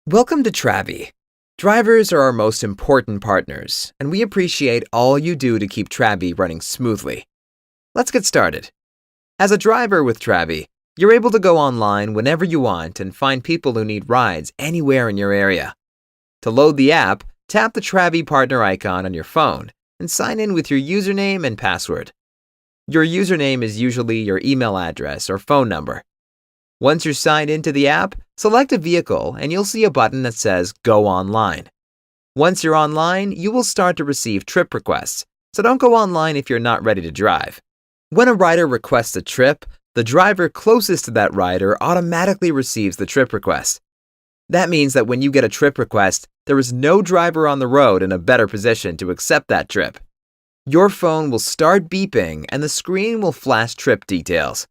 Welcome to Travee. Drivers are our most important partners, and we appreciate all you do to keep Travee running smoothly. Let's get started. As a driver with Travee, you're able to go online whenever you want and find people who need rides anywhere in your area. To load the app, tap the Travee partner icon on your phone and sign in with your username and password. Your username is usually your email address or phone number. Once you're signed into the app, select a vehicle and you'll see a button that says Go Online. Once you're online, you will start to receive trip requests, so don't go online if you're not ready to drive. When a rider requests a trip, the driver closest to that rider automatically receives the trip request. That means that when you get a trip request, there is no driver on the road in a better position to accept that trip. Your phone will start beeping and the screen will flash trip details.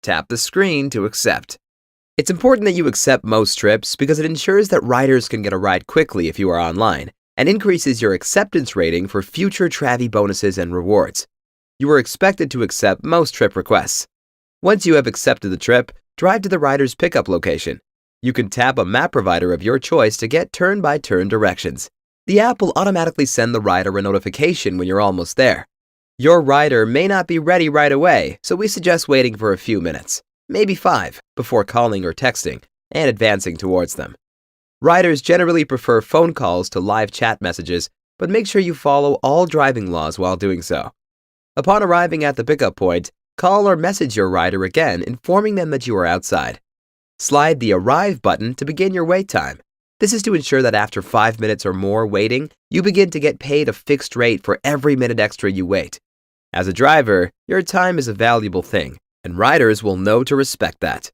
Tap the screen to accept. It's important that you accept most trips because it ensures that riders can get a ride quickly if you are online and increases your acceptance rating for future Travee bonuses and rewards. You are expected to accept most trip requests. Once you have accepted the trip, drive to the rider's pickup location. You can tap a map provider of your choice to get turn-by-turn directions. The app will automatically send the rider a notification when you're almost there. Your rider may not be ready right away, so we suggest waiting for a few minutes, maybe 5, before calling or texting and advancing towards them. Riders generally prefer phone calls to live chat messages, but make sure you follow all driving laws while doing so. Upon arriving at the pickup point, call or message your rider again, informing them that you are outside. Slide the Arrive button to begin your wait time. This is to ensure that after 5 minutes or more waiting, you begin to get paid a fixed rate for every minute extra you wait. As a driver, your time is a valuable thing, and riders will know to respect that.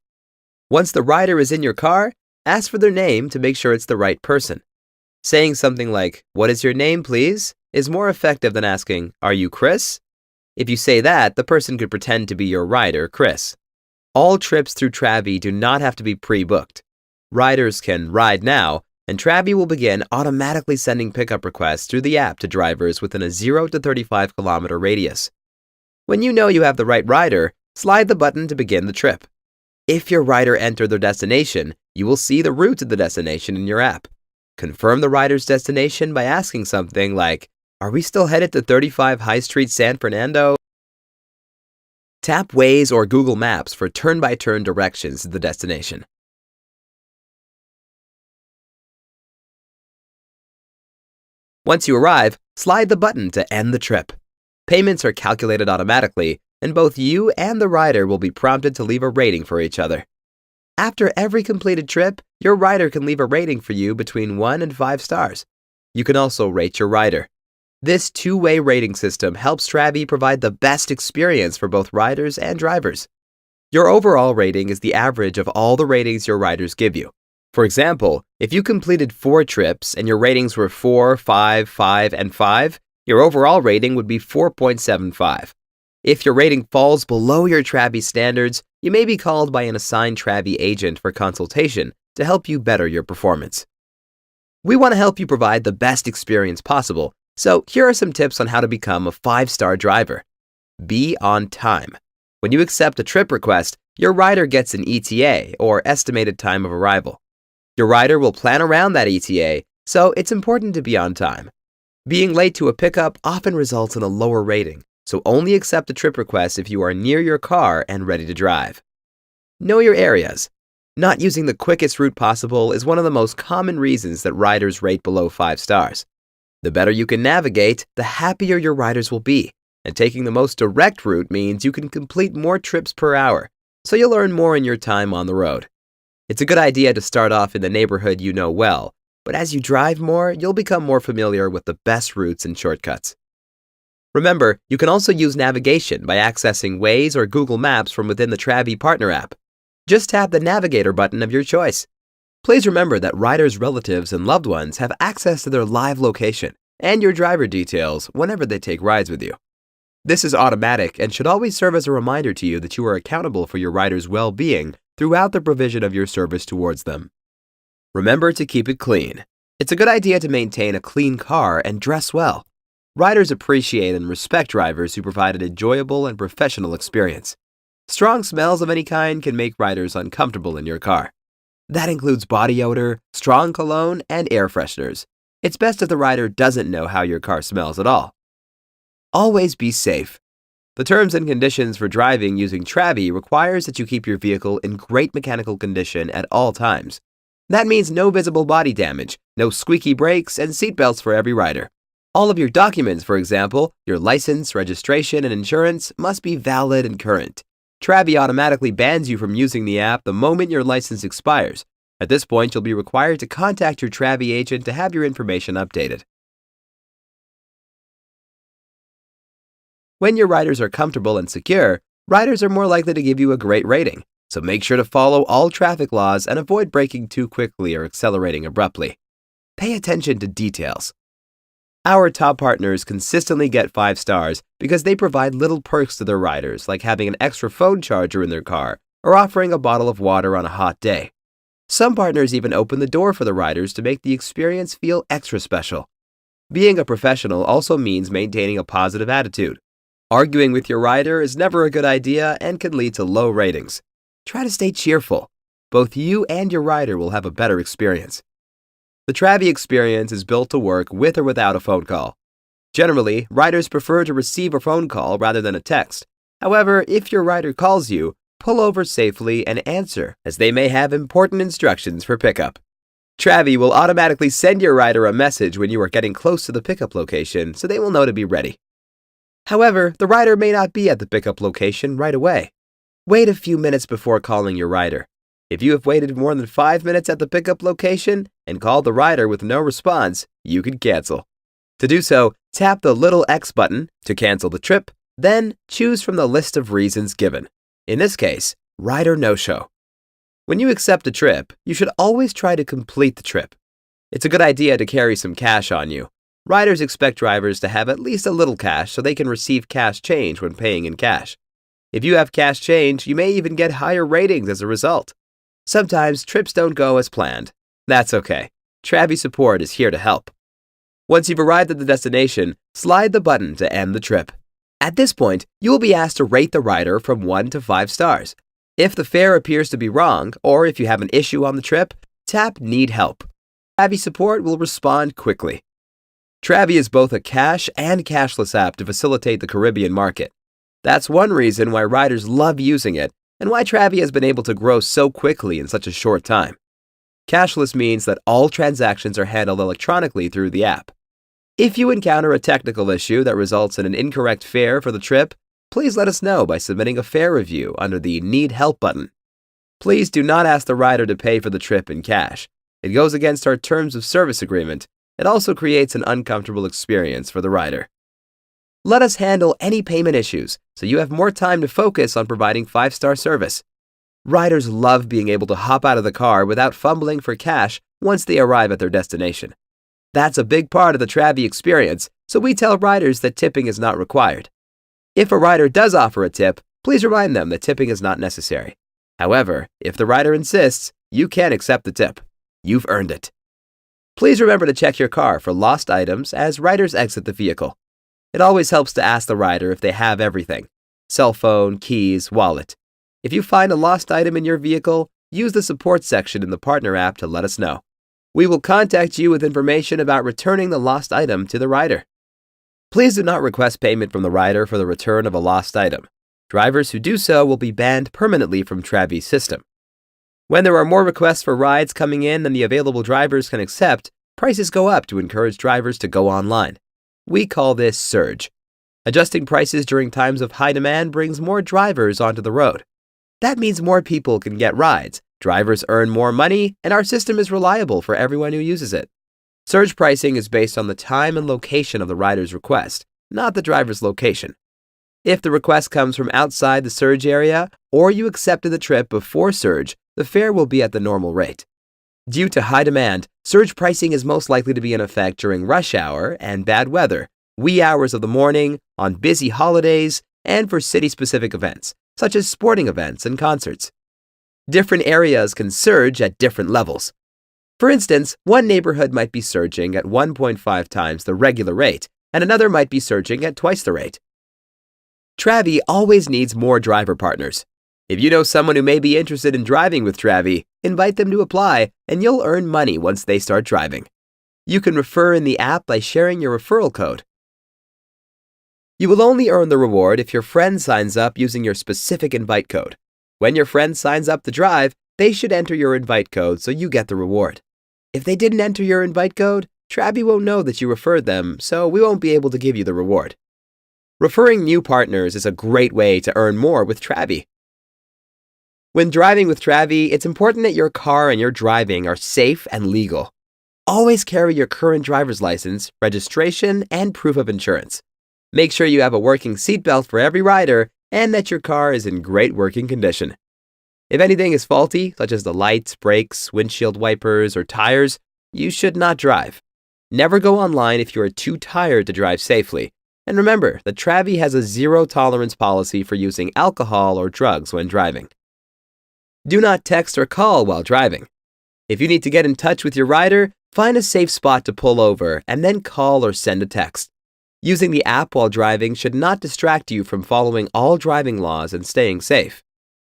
Once the rider is in your car, ask for their name to make sure it's the right person. Saying something like, "What is your name, please?" is more effective than asking, "Are you Chris?" If you say that, the person could pretend to be your rider, Chris. All trips through Travee do not have to be pre-booked. Riders can ride now, and Travee will begin automatically sending pickup requests through the app to drivers within a 0 to 35 kilometer radius. When you know you have the right rider, slide the button to begin the trip. If your rider entered their destination, you will see the route to the destination in your app. Confirm the rider's destination by asking something like, "Are we still headed to 35 High Street, San Fernando?" Tap Waze or Google Maps for turn-by-turn directions to the destination. Once you arrive, slide the button to end the trip. Payments are calculated automatically, and both you and the rider will be prompted to leave a rating for each other. After every completed trip, your rider can leave a rating for you between 1 and 5 stars. You can also rate your rider. This two-way rating system helps Travee provide the best experience for both riders and drivers. Your overall rating is the average of all the ratings your riders give you. For example, if you completed 4 trips and your ratings were 4, 5, 5, and 5, your overall rating would be 4.75. If your rating falls below your Travee standards, you may be called by an assigned Travee agent for consultation to help you better your performance. We want to help you provide the best experience possible, so here are some tips on how to become a 5-star driver. Be on time. When you accept a trip request, your rider gets an ETA, or estimated time of arrival. Your rider will plan around that ETA, so it's important to be on time. Being late to a pickup often results in a lower rating, so only accept a trip request if you are near your car and ready to drive. Know your areas. Not using the quickest route possible is one of the most common reasons that riders rate below 5 stars. The better you can navigate, the happier your riders will be, and taking the most direct route means you can complete more trips per hour, so you'll earn more in your time on the road. It's a good idea to start off in the neighborhood you know well, but as you drive more, you'll become more familiar with the best routes and shortcuts. Remember, you can also use navigation by accessing Waze or Google Maps from within the Travee Partner app. Just tap the Navigator button of your choice. Please remember that riders' relatives and loved ones have access to their live location and your driver details whenever they take rides with you. This is automatic and should always serve as a reminder to you that you are accountable for your rider's well-being throughout the provision of your service towards them. Remember to keep it clean. It's a good idea to maintain a clean car and dress well. Riders appreciate and respect drivers who provide an enjoyable and professional experience. Strong smells of any kind can make riders uncomfortable in your car. That includes body odor, strong cologne, and air fresheners. It's best if the rider doesn't know how your car smells at all. Always be safe. The terms and conditions for driving using Travee requires that you keep your vehicle in great mechanical condition at all times. That means no visible body damage, no squeaky brakes, and seatbelts for every rider. All of your documents, for example, your license, registration, and insurance, must be valid and current. Travee automatically bans you from using the app the moment your license expires. At this point, you'll be required to contact your Travee agent to have your information updated. When your riders are comfortable and secure, riders are more likely to give you a great rating, so make sure to follow all traffic laws and avoid braking too quickly or accelerating abruptly. Pay attention to details. Our top partners consistently get 5 stars because they provide little perks to their riders, like having an extra phone charger in their car or offering a bottle of water on a hot day. Some partners even open the door for the riders to make the experience feel extra special. Being a professional also means maintaining a positive attitude. Arguing with your rider is never a good idea and can lead to low ratings. Try to stay cheerful. Both you and your rider will have a better experience. The Travee experience is built to work with or without a phone call. Generally, riders prefer to receive a phone call rather than a text. However, if your rider calls you, pull over safely and answer, as they may have important instructions for pickup. Travee will automatically send your rider a message when you are getting close to the pickup location, so they will know to be ready. However, the rider may not be at the pickup location right away. Wait a few minutes before calling your rider. If you have waited more than 5 minutes at the pickup location and called the rider with no response, you can cancel. To do so, tap the little X button to cancel the trip, then choose from the list of reasons given. In this case, rider no-show. When you accept a trip, you should always try to complete the trip. It's a good idea to carry some cash on you. Riders expect drivers to have at least a little cash so they can receive cash change when paying in cash. If you have cash change, you may even get higher ratings as a result. Sometimes trips don't go as planned. That's okay. Travee support is here to help. Once you've arrived at the destination, slide the button to end the trip. At this point, you will be asked to rate the rider from 1 to 5 stars. If the fare appears to be wrong, or if you have an issue on the trip, tap Need Help. Travee support will respond quickly. Travee is both a cash and cashless app to facilitate the Caribbean market. That's one reason why riders love using it and why Travee has been able to grow so quickly in such a short time. Cashless means that all transactions are handled electronically through the app. If you encounter a technical issue that results in an incorrect fare for the trip, please let us know by submitting a fare review under the Need Help button. Please do not ask the rider to pay for the trip in cash. It goes against our terms of service agreement. It also creates an uncomfortable experience for the rider. Let us handle any payment issues so you have more time to focus on providing 5-star service. Riders love being able to hop out of the car without fumbling for cash once they arrive at their destination. That's a big part of the Travee experience, so we tell riders that tipping is not required. If a rider does offer a tip, please remind them that tipping is not necessary. However, if the rider insists, you can accept the tip. You've earned it. Please remember to check your car for lost items as riders exit the vehicle. It always helps to ask the rider if they have everything: cell phone, keys, wallet. If you find a lost item in your vehicle, use the support section in the partner app to let us know. We will contact you with information about returning the lost item to the rider. Please do not request payment from the rider for the return of a lost item. Drivers who do so will be banned permanently from Travee's system. When there are more requests for rides coming in than the available drivers can accept, prices go up to encourage drivers to go online. We call this surge. Adjusting prices during times of high demand brings more drivers onto the road. That means more people can get rides, drivers earn more money, and our system is reliable for everyone who uses it. Surge pricing is based on the time and location of the rider's request, not the driver's location. If the request comes from outside the surge area, or you accepted the trip before surge, the fare will be at the normal rate. Due to high demand, surge pricing is most likely to be in effect during rush hour and bad weather, wee hours of the morning, on busy holidays, and for city-specific events, such as sporting events and concerts. Different areas can surge at different levels. For instance, one neighborhood might be surging at 1.5 times the regular rate, and another might be surging at twice the rate. Travee always needs more driver partners. If you know someone who may be interested in driving with Travee, invite them to apply, and you'll earn money once they start driving. You can refer in the app by sharing your referral code. You will only earn the reward if your friend signs up using your specific invite code. When your friend signs up to drive, they should enter your invite code so you get the reward. If they didn't enter your invite code, Travee won't know that you referred them, so we won't be able to give you the reward. Referring new partners is a great way to earn more with Travee. When driving with Travee, it's important that your car and your driving are safe and legal. Always carry your current driver's license, registration, and proof of insurance. Make sure you have a working seatbelt for every rider and that your car is in great working condition. If anything is faulty, such as the lights, brakes, windshield wipers, or tires, you should not drive. Never go online if you are too tired to drive safely. And remember that Travee has a zero-tolerance policy for using alcohol or drugs when driving. Do not text or call while driving. If you need to get in touch with your rider, find a safe spot to pull over and then call or send a text. Using the app while driving should not distract you from following all driving laws and staying safe.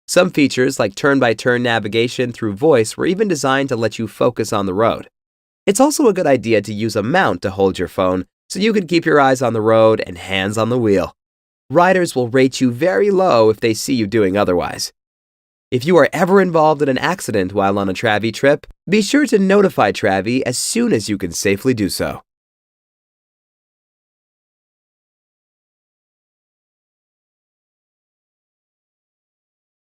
Some features like turn-by-turn navigation through voice were even designed to let you focus on the road. It's also a good idea to use a mount to hold your phone so you can keep your eyes on the road and hands on the wheel. Riders will rate you very low if they see you doing otherwise. If you are ever involved in an accident while on a Travee trip, be sure to notify Travee as soon as you can safely do so.